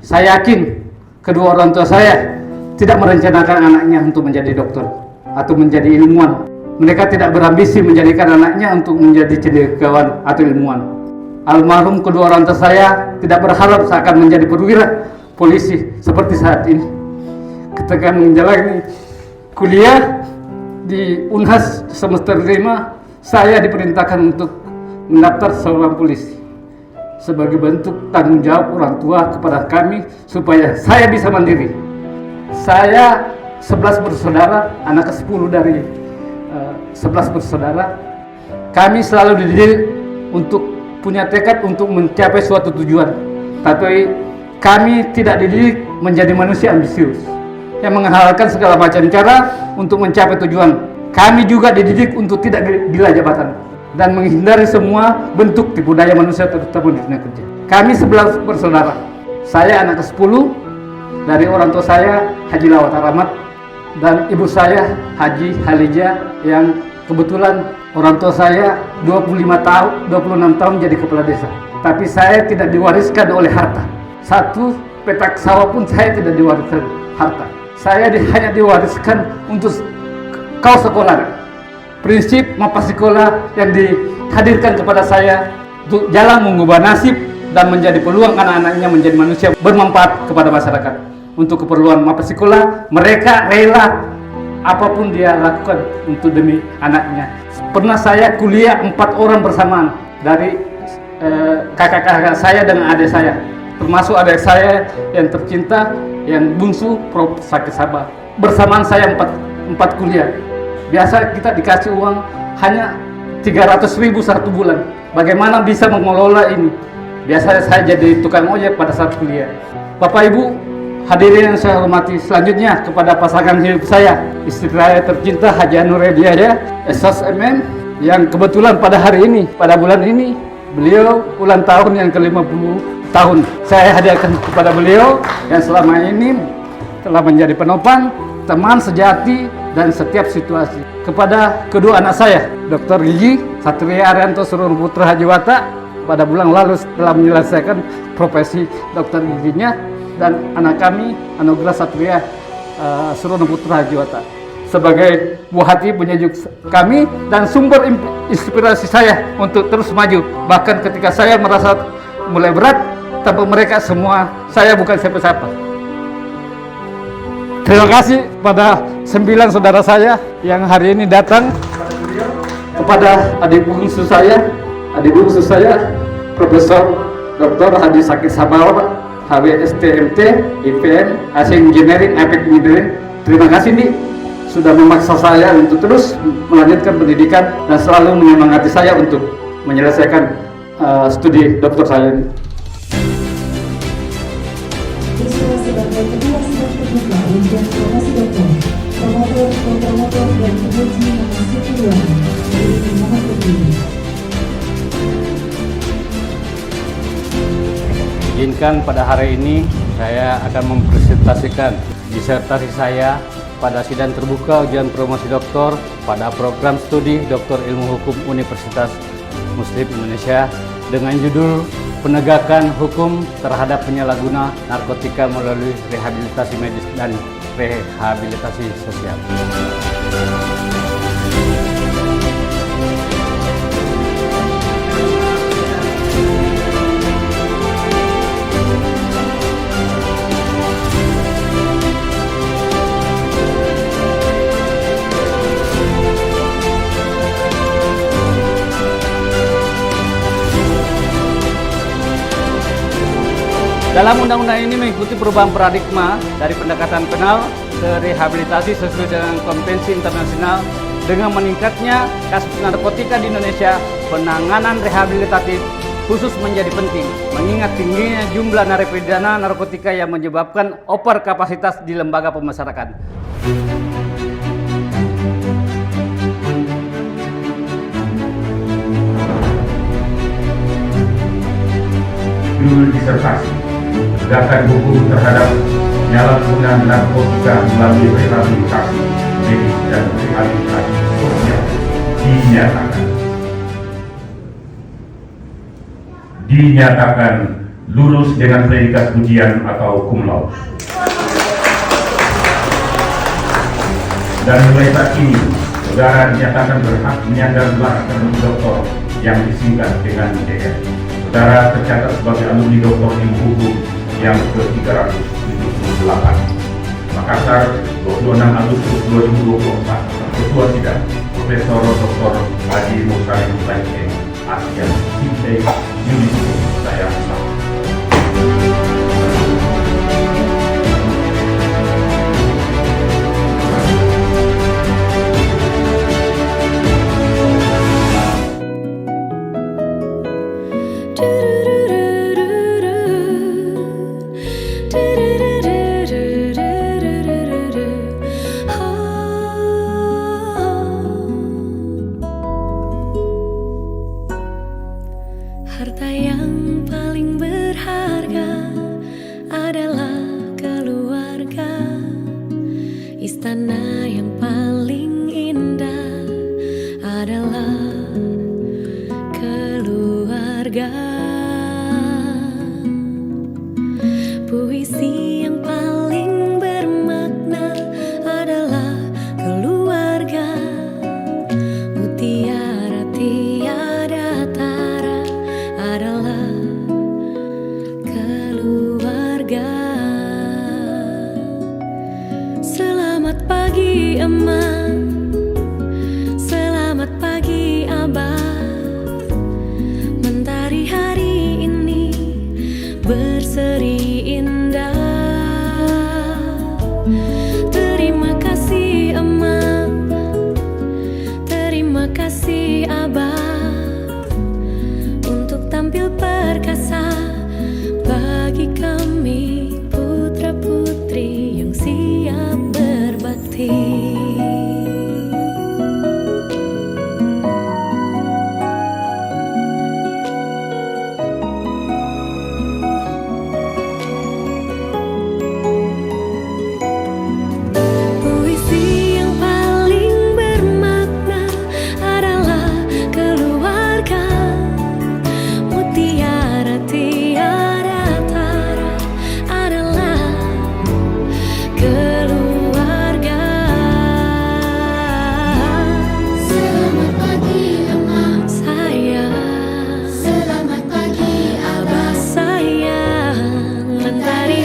Saya yakin kedua orang tua saya tidak merencanakan anaknya untuk menjadi dokter atau menjadi ilmuwan. Mereka tidak berambisi menjadikan anaknya untuk menjadi cendekiawan atau ilmuwan. Almarhum kedua orang tua saya tidak berharap saya akan menjadi perwira polisi seperti saat ini. Ketika menjalani kuliah di Unhas semester 5, saya diperintahkan untuk mendaftar seorang polisi sebagai bentuk tanggung jawab orang tua kepada kami supaya saya bisa mandiri. Saya 11 bersaudara, anak ke-10 dari 11 bersaudara. Kami selalu dididik untuk punya tekad untuk mencapai suatu tujuan. Tapi kami tidak dididik menjadi manusia ambisius yang menghalalkan segala macam cara untuk mencapai tujuan. Kami juga dididik untuk tidak gila jabatan dan menghindari semua bentuk tipu daya manusia terutama di dunia kerja. Kami 11 bersaudara. Saya anak ke-10 dari orang tua saya Haji Lawat Rahmat dan ibu saya Haji Halija, yang kebetulan orang tua saya 26 tahun jadi kepala desa. Tapi saya tidak diwariskan oleh harta. Satu petak sawah pun saya tidak diwariskan harta. Saya hanya diwariskan untuk kau sekolah. Prinsip mapa sekolah yang dihadirkan kepada saya untuk jalan mengubah nasib dan menjadi peluang anak-anaknya menjadi manusia bermanfaat kepada masyarakat. Untuk keperluan mapa sekolah, mereka rela apapun dia lakukan untuk demi anaknya. Pernah saya kuliah 4 orang bersamaan dari kakak-kakak saya dengan adik saya, termasuk adik saya yang tercinta, yang bungsu, Prof. Sakit Sabah. Bersamaan saya 4 kuliah. Biasa kita dikasih uang hanya 300.000 satu bulan. Bagaimana bisa mengelola ini? Biasanya saya jadi tukang ojek pada saat kuliah. Bapak Ibu hadirin yang saya hormati, selanjutnya kepada pasangan hidup saya, istri saya tercinta Haji Anuredia ya, SSMM, yang kebetulan pada hari ini, pada bulan ini, beliau ulang tahun yang ke-50 tahun. Saya hadiahkan kepada beliau yang selama ini telah menjadi penopang, teman sejati dan setiap situasi. Kepada kedua anak saya, Dr. Gigi Satria Arianto Surono Putra Hajiwata, pada bulan lalu telah menyelesaikan profesi dokter giginya, dan anak kami Anugerah Satria Surono Putra Hajiwata sebagai buah hati penyejuk kami dan sumber inspirasi saya untuk terus maju. Bahkan ketika saya merasa mulai berat, tanpa mereka semua saya bukan siapa-siapa. Terima kasih pada 9 saudara saya yang hari ini datang, kepada adik bungsu saya Profesor Dr. Hadi Sakit Sabah, HWSTMT, IPM, AC Engineering, Applied Engineering. Terima kasih nih sudah memaksa saya untuk terus melanjutkan pendidikan dan selalu menyemangati saya untuk menyelesaikan studi doktor saya ini. Siswa sebagai kedua sidang terbuka ujian promosi dokter, promotor dan penguji mahasiswa kuliah dari Muhammad Putri. Izinkan pada hari ini saya akan mempresentasikan disertasi saya pada sidang terbuka ujian promosi doktor pada program studi Doktor Ilmu Hukum Universitas Muslim Indonesia dengan judul Penegakan Hukum Terhadap Penyalahguna Narkotika Melalui Rehabilitasi Medis dan Rehabilitasi Sosial. Dalam undang-undang ini mengikuti perubahan paradigma dari pendekatan penal ke rehabilitasi sesuai dengan konvensi internasional. Dengan meningkatnya kasus narkotika di Indonesia, penanganan rehabilitatif khusus menjadi penting, mengingat tingginya jumlah narapidana narkotika yang menyebabkan over kapasitas di lembaga pemasyarakatan. Judul disertasi Penegakan Hukum Terhadap Penyalahguna Narkotika Melalui Rehabilitasi Medis dan Rehabilitasi Sosial dinyatakan lulus dengan predikat ujian atau cum laude. Dan mulai saat ini, saudara dinyatakan berhak menyandang gelar akademik doktor yang disingkat dengan DN. Saudara tercatat sebagai alumni doktor ilmu hukum yang ke-378. Makassar, 26 Agustus 2024. Ketua Sidang, Profesor Dr. Haji Musalim Baike, ASEAN, CPA, UNESCO, saya selamat. Harta yang paling berharga adalah keluarga. Istana yang paling indah adalah keluarga. Puisi yang paling bermakna adalah keluarga. Mutiara tiada tara adalah keluarga. Selamat pagi Emak, selamat pagi Abah. Mentari hari ini berseri indah. Terima kasih Emak, terima kasih Abah, untuk tampil perkasa bagi kami putra-putri yang siap berbakti. Puisi yang paling bermakna adalah keluarga. Mutiara tiada tara adalah keluarga. Selamat pagi Emak, Sayang, selamat pagi Abah Abah. sayang, mentari